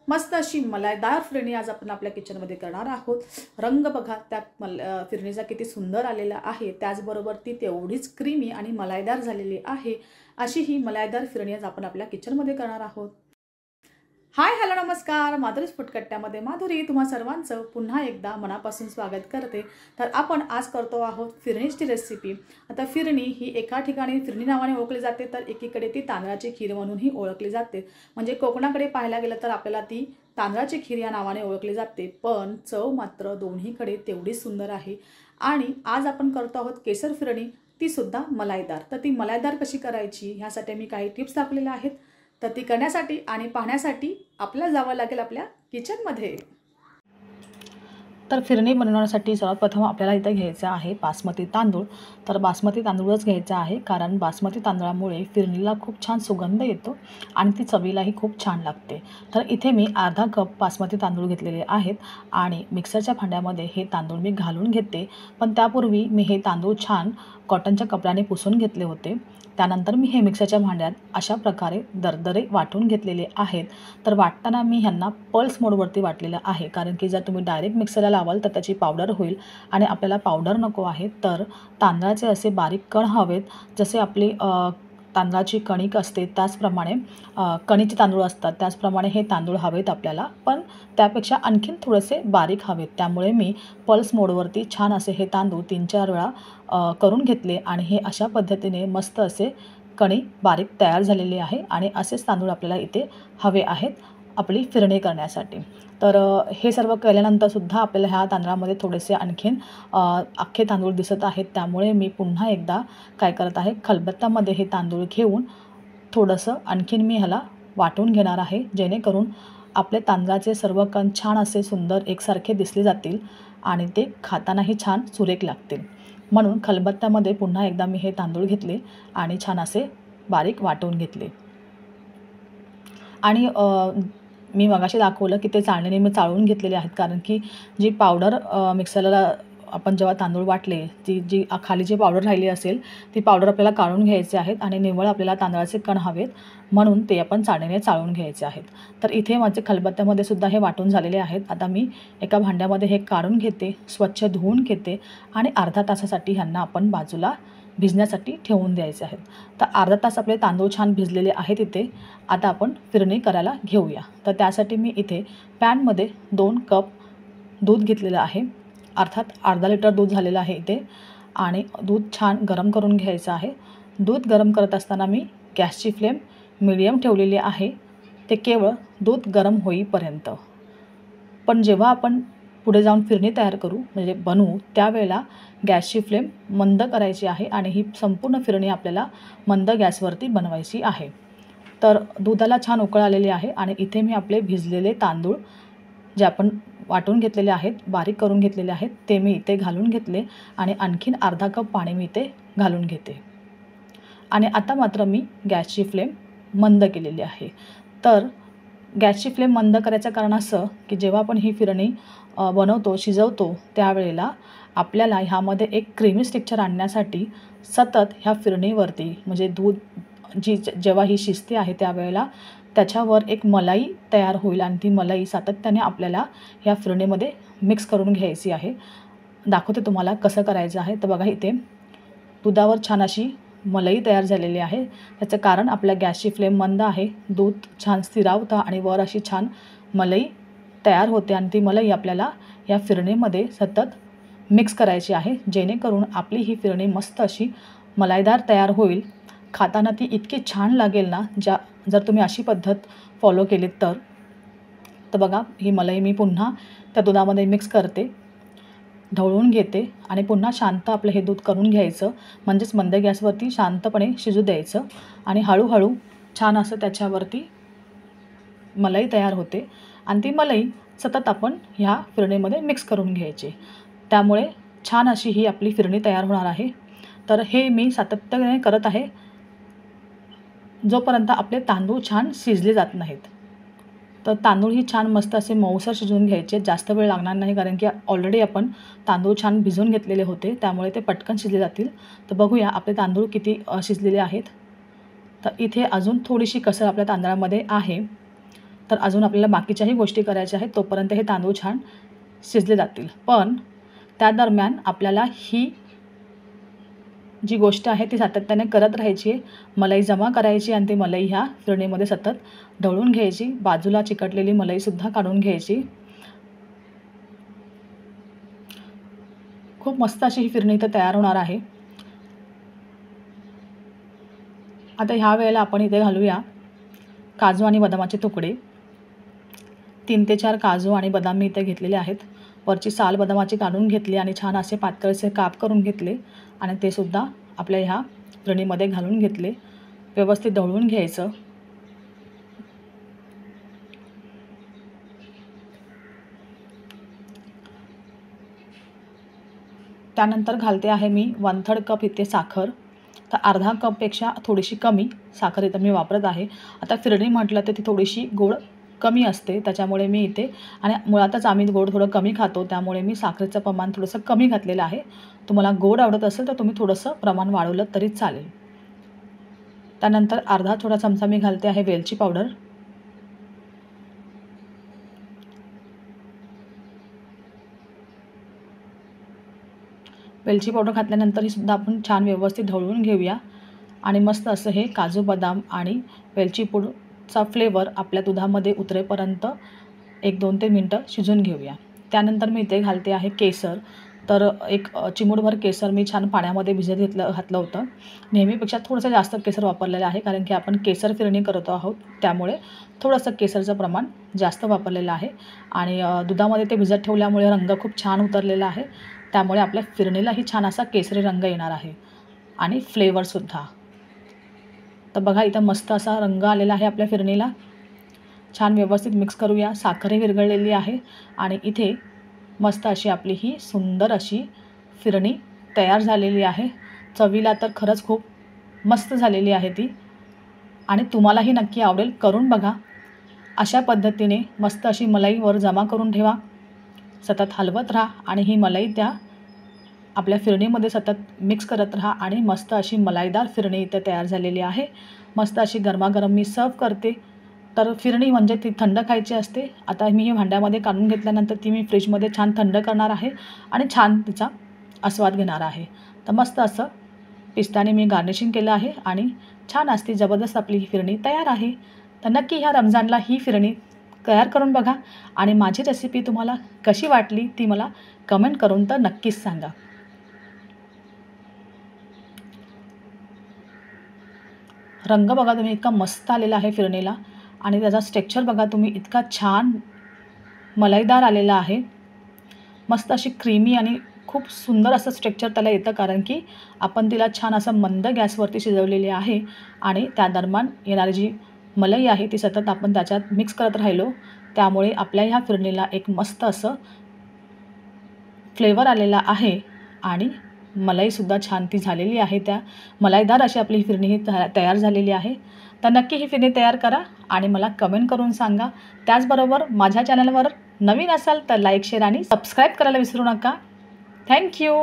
मस्त अशी मलाईदार फिरणी आज आपण आपल्या किचनमध्ये करणार आहोत। रंग बघा त्या फिरणीचा किती सुंदर आलेला आहे, त्याचबरोबर ती तेवढीच क्रीमी आणि मलाईदार झालेली आहे। अशी ही मलाईदार फिरणी आज आपण आपल्या किचनमध्ये करणार आहोत। हाय हॅलो नमस्कार, माधुरीज फुटकट्ट्यामध्ये माधुरी तुम्हा सर्वांचं पुन्हा एकदा मनापासून स्वागत करते। तर आपण आज करतो आहोत फिरणीची रेसिपी। आता फिरणी ही एका ठिकाणी फिरणी नावाने ओळखली जाते, तर एकीकडे ती तांदळाची खीर म्हणूनही ओळखली जाते। म्हणजे कोकणाकडे पाहायला गेलं तर आपल्याला ती तांदळाची खीर या नावाने ओळखली जाते, पण चव मात्र दोन्हीकडे तेवढीच सुंदर आहे। आणि आज आपण करतो आहोत केसर फिरणी, ती सुद्धा मलाईदार। तर ती मलाईदार कशी करायची ह्यासाठी मी काही टिप्स दाखवलेल्या आहेत। तर ती करण्यासाठी आणि पाहण्यासाठी आपल्याला जावं लागेल आपल्या किचनमध्ये। तर फिरणी बनवण्यासाठी सर्वात प्रथम आपल्याला इथे घ्यायचं आहे बासमती तांदूळ। तर बासमती तांदूळच घ्यायचा आहे, कारण बासमती तांदळामुळे फिरणीला खूप छान सुगंध येतो आणि ती चवीलाही खूप छान लागते। तर इथे मी अर्धा कप बासमती तांदूळ घेतलेले आहेत आणि मिक्सरच्या भांड्यामध्ये हे तांदूळ मी घालून घेते। पण त्यापूर्वी मी हे तांदूळ छान कॉटनच्या कपड्याने पुसून घेतले होते। त्यानंतर मी हे मिक्सरच्या भांड्यात अशा प्रकारे दरदरे वाटून घेतलेले आहेत। तर वाटताना मी ह्यांना पल्स मोडवरती वाटलेलं आहे, कारण की जर तुम्ही डायरेक्ट मिक्सरला लावाल तर त्याची पावडर होईल आणि आपल्याला पावडर नको आहे। तर तांदळाचे असे बारीक कण हवेत, जसे आपली तांदळाची कणिक असते त्याचप्रमाणे कणीचे तांदूळ असतात त्याचप्रमाणे हे तांदूळ हवेत आपल्याला, पण त्यापेक्षा आणखीन थोडेसे बारीक हवेत। त्यामुळे मी पल्स मोडवरती छान असे हे तांदूळ 3-4 वेळा करून घेतले आणि हे अशा पद्धतीने मस्त असे कणी बारीक तयार झालेली आहे। आणि असेच तांदूळ आपल्याला इथे हवे आहेत आपली फिरणी करण्यासाठी। तर हे सर्व केल्यानंतरसुद्धा आपल्याला ह्या तांदळामध्ये थोडेसे आणखीन अख्खे तांदूळ दिसत आहेत, त्यामुळे मी पुन्हा एकदा काय करत आहे, खलबत्त्यामध्ये हे तांदूळ घेऊन थोडंसं आणखीन मी ह्याला वाटून घेणार आहे, जेणेकरून आपले तांदळाचे सर्व कण छान असे सुंदर एकसारखे दिसले जातील आणि ते खातानाही छान सुरेख लागतील। म्हणून खलबत्त्यामध्ये पुन्हा एकदा मी हे तांदूळ घेतले आणि छान असे बारीक वाटून घेतले। आणि मी मगाशी दाखवलं की ते चाळणीने मी चाळून घेतलेले आहेत, कारण की जी पावडर मिक्सरला आपण जेव्हा तांदूळ वाटले जी खाली जी पावडर राहिली असेल ती पावडर आपल्याला काढून घ्यायची आहेत आणि निव्वळ आपल्याला तांदळाचे कण हवेत, म्हणून ते आपण चाळणीने चाळून घ्यायचे आहेत। तर इथे माझे खलबत्त्यामध्ये सुद्धा हे वाटून झालेले आहेत। आता मी एका भांड्यामध्ये हे काढून घेते, स्वच्छ धुवून घेते आणि अर्धा तासासाठी ह्यांना आपण बाजूला भिजण्यासाठी ठेवून द्यायचे आहेत। तर अर्धा तास आपले तांदूळ छान भिजलेले आहेत इथे। आता आपण फिरणी करायला घेऊया। तर त्यासाठी मी इथे पॅनमध्ये 2 कप दूध घेतलेलं आहे, अर्थात अर्धा लिटर दूध झालेलं आहे इथे। आणि दूध छान गरम करून घ्यायचं आहे। दूध गरम करत असताना मी गॅसची फ्लेम मीडियम ठेवलेली आहे, ते केवळ दूध गरम होईपर्यंत। पण जेव्हा आपण पुढे जाऊन फिरणी तयार करू म्हणजे बनवू, त्यावेळेला गॅसची फ्लेम मंद करायची आहे आणि ही संपूर्ण फिरणी आपल्याला मंद गॅसवरती बनवायची आहे। तर दुधाला छान उकळ आलेली आहे आणि इथे मी आपले भिजलेले तांदूळ जे आपण वाटून घेतलेले आहेत, बारीक करून घेतलेले आहेत, ते मी इथे घालून घेतले आणि आणखीन अर्धा कप पाणी मी इथे घालून घेते। आणि आता मात्र मी गॅसची फ्लेम मंद केलेली आहे। तर गॅसची फ्लेम मंद करायचं कारण असं की जेव्हा आपण ही फिरणी बनवतो, शिजवतो, त्यावेळेला आपल्याला ह्यामध्ये एक क्रीमी टेक्स्चर आणण्यासाठी सतत ह्या फिरणीवरती म्हणजे दूध जेव्हा ही शिजते आहे त्यावेळेला त्याच्यावर एक मलाई तयार होईल आणि ती मलाई सातत्याने आपल्याला ह्या फिरणीमध्ये मिक्स करून घ्यायची आहे। दाखवते तुम्हाला कसं करायचं आहे। तर बघा इथे दुधावर छान अशी मलाई तयार झालेली आहे। त्याचं कारण आपल्या गॅसची फ्लेम मंद आहे, दूध छान स्थिरावतं आणि वर अशी छान मलाई तयार होते आणि ती मलाई आपल्याला या फिरणीमध्ये सतत मिक्स करायची आहे, जेणेकरून आपली ही फिरणी मस्त अशी मलाईदार तयार होईल। खाताना ती इतकी छान लागेल ना, जर तुम्ही अशी पद्धत फॉलो केलीत तर। बघा ही मलाई मी पुन्हा त्या दुधामध्ये मिक्स करते, ढवळून घेते आणि पुन्हा शांत आपलं हे दूध करून घ्यायचं, म्हणजेच मंद गॅसवरती शांतपणे शिजू द्यायचं आणि हळूहळू छान असं त्याच्यावरती मलाई तयार होते आणि ती मलाई सतत आपण ह्या फिरणीमध्ये मिक्स करून घ्यायची, त्यामुळे छान अशी ही आपली फिरणी तयार होणार आहे। तर हे मी सातत्याने करत आहे जोपर्यंत आपले तांदूळ छान शिजले जात नाहीत। तर तांदूळ ही छान मस्त असे मऊसर शिजवून घ्यायचे, जास्त वेळ लागणार नाही, कारण की ऑलरेडी आपण तांदूळ छान भिजवून घेतलेले होते, त्यामुळे ते पटकन शिजले जातील। तर बघूया आपले तांदूळ किती शिजलेले आहेत। तर इथे अजून थोडीशी कसर आपल्या तांदळामध्ये आहे, तर अजून आपल्याला बाकीच्याही गोष्टी करायच्या आहेत, तोपर्यंत हे तांदूळ छान शिजले जातील. पण त्या दरम्यान आपल्याला ही जी गोष्ट आहे ती सातत्याने करत राहायची आहे. मलाई जमा करायची आणि ती मलाई ह्या फिरणीमध्ये सतत ढवळून घ्यायची. बाजूला चिकटलेली मलाईसुद्धा काढून घ्यायची. खूप मस्त अशी ही फिरणी इथं तयार होणार आहे. आता ह्या वेळेला आपण इथे घालूया काजू आणि बदामाचे तुकडे. 3 ते 4 काजू आणि बदाम मी इथे घेतलेले आहेत. वरची साल बदामाची काढून घेतली आणि छान असे पातळसे काप करून घेतले आणि ते सुद्धा आपल्या ह्या फिरणीमध्ये घालून घेतले. व्यवस्थित ढवळून घ्यायचं. त्यानंतर घालते आहे मी 1/3 कप इथे साखर. तर अर्धा कपपेक्षा थोडीशी कमी साखर इथं मी वापरत आहे. आता फिरणी म्हटलं तर ती थोडीशी गोड कमी असते, त्याच्यामुळे मी इथे आणि मुळातच आम्ही गोड थोडं कमी खातो, त्यामुळे मी साखरेचं प्रमाण थोडंसं कमी घातलेलं आहे. तुम्हाला गोड आवडत असेल तर तुम्ही थोडंसं प्रमाण वाढवलं तरी चालेल. त्यानंतर अर्धा छोटा चमचा मी घालते आहे वेलची पावडर. वेलची पावडर घातल्यानंतर ही सुद्धा आपण छान व्यवस्थित ढवळून घेऊया आणि मस्त असं हे काजू बदाम आणि वेलची पूडचा फ्लेवर आपल्या दुधामध्ये उतरेपर्यंत 1-2 ते मिनटं शिजवून घेऊया. त्यानंतर मी इथे घालते आहे केसर. तर एक चिमूटभर केसर मी छान पाण्यामध्ये घातलं होतं. नेहमीपेक्षा थोडंसं जास्त केसर वापरलेलं आहे, कारण की आपण केसर फिरणी करत आहोत, त्यामुळे थोडंसं केसरचं प्रमाण जास्त वापरलेलं आहे. आणि दुधामध्ये ते भिजत ठेवल्यामुळे रंग खूप छान उतरलेला आहे, त्यामुळे आपल्या फिरणीलाही छान असा केसरी रंग येणार आहे आणि फ्लेवरसुद्धा. तर बघा इथं मस्त असा रंग आलेला आहे आपल्या फिरणीला. छान व्यवस्थित मिक्स करूया. साखरही विरघळलेली आहे आणि इथे मस्त अशी आपली ही सुंदर अशी फिरणी तयार झालेली आहे. चवीला तर खरंच खूप मस्त झालेली आहे ती आणि तुम्हालाही नक्की आवडेल. करून बघा. अशा पद्धतीने मस्त अशी मलाई वर जमा करून ठेवा. सतत हलवत राहा आणि ही मलाई त्या आपल्या फिरणीमध्ये सतत मिक्स करत राहा आणि मस्त अशी मलाईदार फिरणी इथे तयार झालेली आहे. मस्त अशी गरमागरम मी सर्व करते. तर फिरणी म्हणजे ती थंड खायची असते. आता मी ही भांड्यामध्ये काढून घेतल्यानंतर ती मी फ्रीजमध्ये छान थंड करणार आहे आणि छान तिचा आस्वाद घेणार आहे. तर मस्त असं पिस्ताने मी गार्निशिंग केलं आहे आणि छान असती जबरदस्त आपली ही फिरणी तयार आहे. तर नक्की ह्या रमजानला ही फिरणी तयार करून बघा आणि माझी रेसिपी तुम्हाला कशी वाटली ती मला कमेंट करून तर नक्कीच सांगा. रंग बघा तुम्ही इतका मस्त आलेला आहे फिरणीला आणि त्याचा स्ट्रेक्चर बघा तुम्ही इतका छान मलाईदार आलेला आहे. मस्त अशी क्रीमी आणि खूप सुंदर असं स्ट्रेक्चर त्याला येतं, कारण की आपण तिला छान असं मंद गॅसवरती शिजवलेली आहे आणि त्या दरम्यान येणारी जी मलाई आहे ती सतत आपण त्याच्यात मिक्स करत राहिलो, त्यामुळे आपल्या ह्या फिरणीला एक मस्त असं फ्लेवर आलेला आहे आणि मलाईसुद्धा छान ती झालेली आहे. त्या मलाईदार अशी आपली ही फिरणी ही तयार झालेली आहे. तर नक्की ही फिरणी तयार करा आणि मला कमेंट करून सांगा. त्याचबरोबर माझ्या चॅनलवर नवीन असाल तर लाईक, शेअर आणि सबस्क्राईब करायला विसरू नका. थँक्यू.